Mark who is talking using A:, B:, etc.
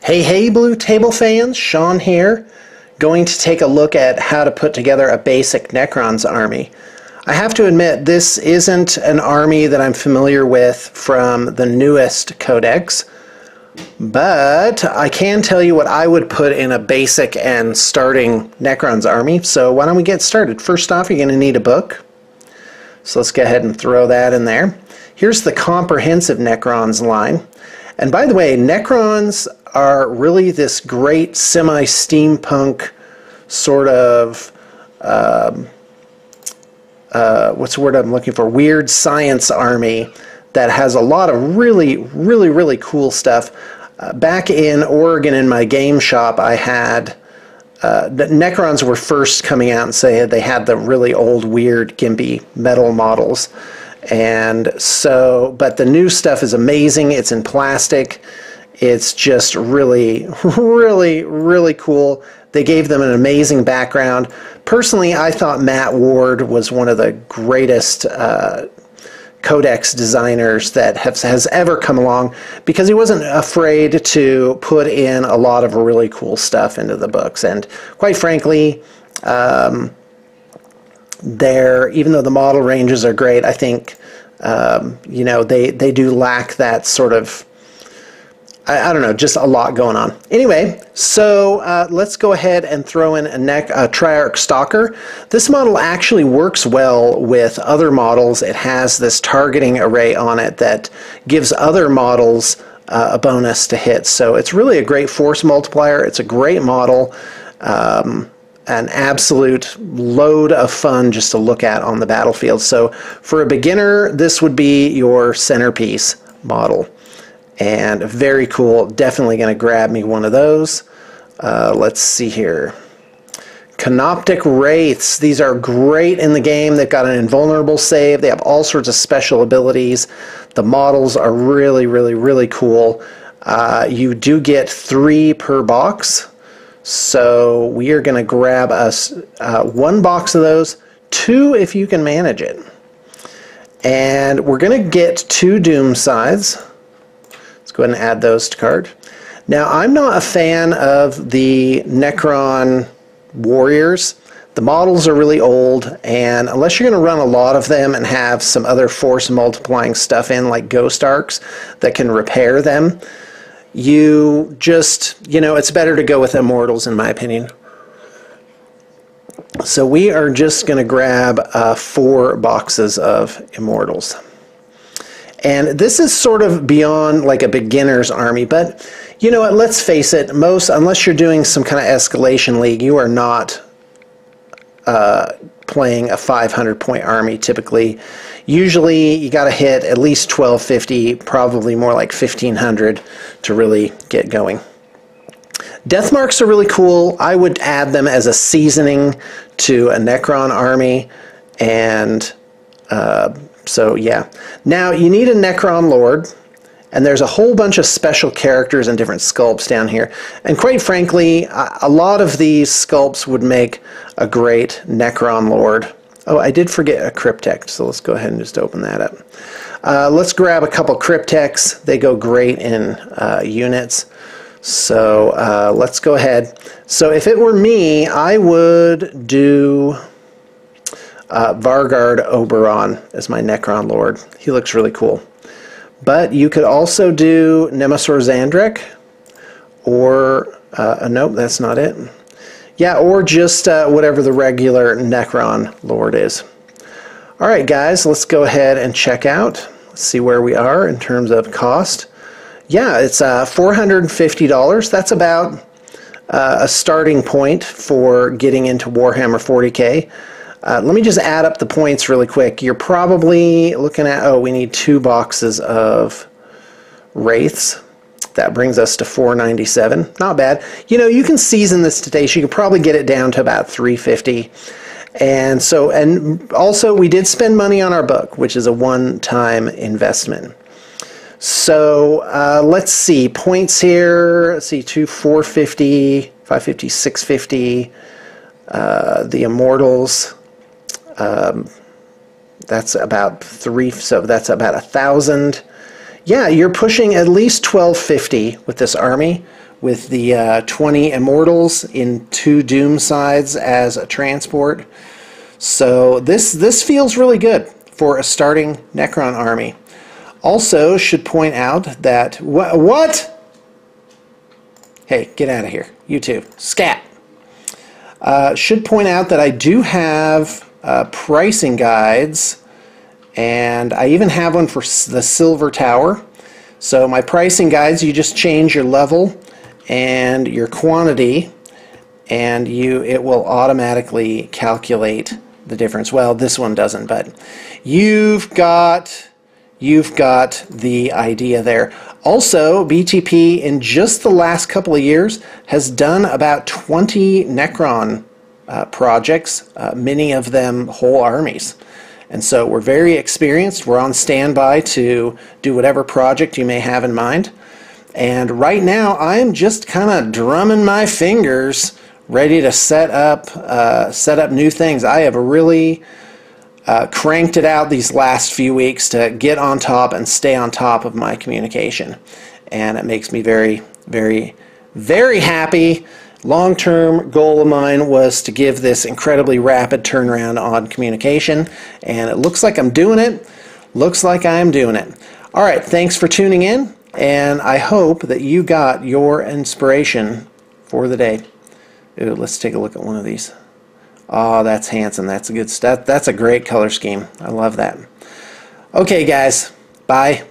A: Hey Blue Table fans, Shawn here, going to take a look at how to put together a basic Necrons army. I have to admit, this isn't an army that I'm familiar with from the newest codex, but I can tell you what I would put in a basic and starting Necrons army, so why don't we get started. First off, you're going to need a book, so let's go ahead and throw that in there. Here's the comprehensive Necrons line. And by the way, Necrons are really this great semi-steampunk sort of, what's the word I'm looking for? Weird science army that has a lot of really cool stuff. Back in Oregon in my game shop, I had, the Necrons were first coming out and say they had the really old, weird, gimpy metal models. And so, but the new stuff is amazing. It's in plastic. It's just really cool. They gave them an amazing background. Personally, I thought Matt Ward was one of the greatest codex designers that has ever come along, because he wasn't afraid to put in a lot of really cool stuff into the books. And quite frankly, even though the model ranges are great, I think you know, they do lack that sort of, I don't know, just a lot going on. Anyway, so let's go ahead and throw in a Triarch Stalker. This model actually works well with other models. It has this targeting array on it that gives other models a bonus to hit. So it's really a great force multiplier. It's a great model. An absolute load of fun just to look at on the battlefield. So for a beginner, this would be your centerpiece model. And very cool. Definitely going to grab me one of those. Let's see here. Canoptic Wraiths. These are great in the game. They've got an invulnerable save. They have all sorts of special abilities. The models are really cool. You do get 3 per box. So we are going to grab us 1 box of those, 2 if you can manage it. And we're going to get 2 Doom Scythes. Let's go ahead and add those to cart. Now, I'm not a fan of the Necron warriors. The models are really old, and unless you're going to run a lot of them and have some other force multiplying stuff in, like Ghost Arcs, that can repair them, you just, you know, it's better to go with Immortals in my opinion. So we are just going to grab 4 boxes of Immortals. And this is sort of beyond like a beginner's army, but you know what, let's face it, unless you're doing some kind of escalation league, you are not playing a 500-point army typically. Usually you got to hit at least 1250, probably more like 1500 to really get going. Death marks are really cool. I would add them as a seasoning to a Necron army, and so yeah. Now you need a Necron Lord, and there's a whole bunch of special characters and different sculpts down here. And quite frankly, a lot of these sculpts would make a great Necron Lord. Oh, I did forget a Cryptek, so let's go ahead and just open that up. Let's grab a couple Crypteks. They go great in units. So let's go ahead. So if it were me, I would do Vargard Oberon as my Necron Lord. He looks really cool. But you could also do Nemesor Zandrek, or, nope, that's not it. Yeah, or just whatever the regular Necron Lord is. Alright guys, let's go ahead and check out. Let's see where we are in terms of cost. Yeah, it's $450. That's about a starting point for getting into Warhammer 40K. Let me just add up the points really quick. You're probably looking at, oh, we need 2 boxes of Wraiths. That brings us to $497. Not bad. You know, you can season this today, so you can probably get it down to about $350. And so, and also we did spend money on our book, which is a one-time investment. So let's see, points here. Let's see, 450, 550, 650. The Immortals. That's about 3, so that's about 1,000. yeah, you're pushing at least 1250 with this army, with the 20 Immortals in 2 Doom sides as a transport. So this feels really good for a starting Necron army. Also, should point out that what? Hey, get out of here, you two, scat. Should point out that I do have pricing guides, and I even have one for the Silver Tower. So my pricing guides, you just change your level and your quantity, and it will automatically calculate the difference. Well, this one doesn't, but you've got the idea there. Also, BTP in just the last couple of years has done about 20 Necron projects, many of them whole armies. And so we're very experienced. We're on standby to do whatever project you may have in mind. And right now, I'm just kind of drumming my fingers, ready to set up new things. I have really cranked it out these last few weeks to get on top and stay on top of my communication. And it makes me very, very, very happy. Long-term goal of mine was to give this incredibly rapid turnaround on communication, and it looks like I'm doing it. Looks like I'm doing it. All right, thanks for tuning in, and I hope that you got your inspiration for the day. Ooh, let's take a look at one of these. Oh, that's handsome. That's a good stuff. That's a great color scheme. I love that. Okay, guys. Bye.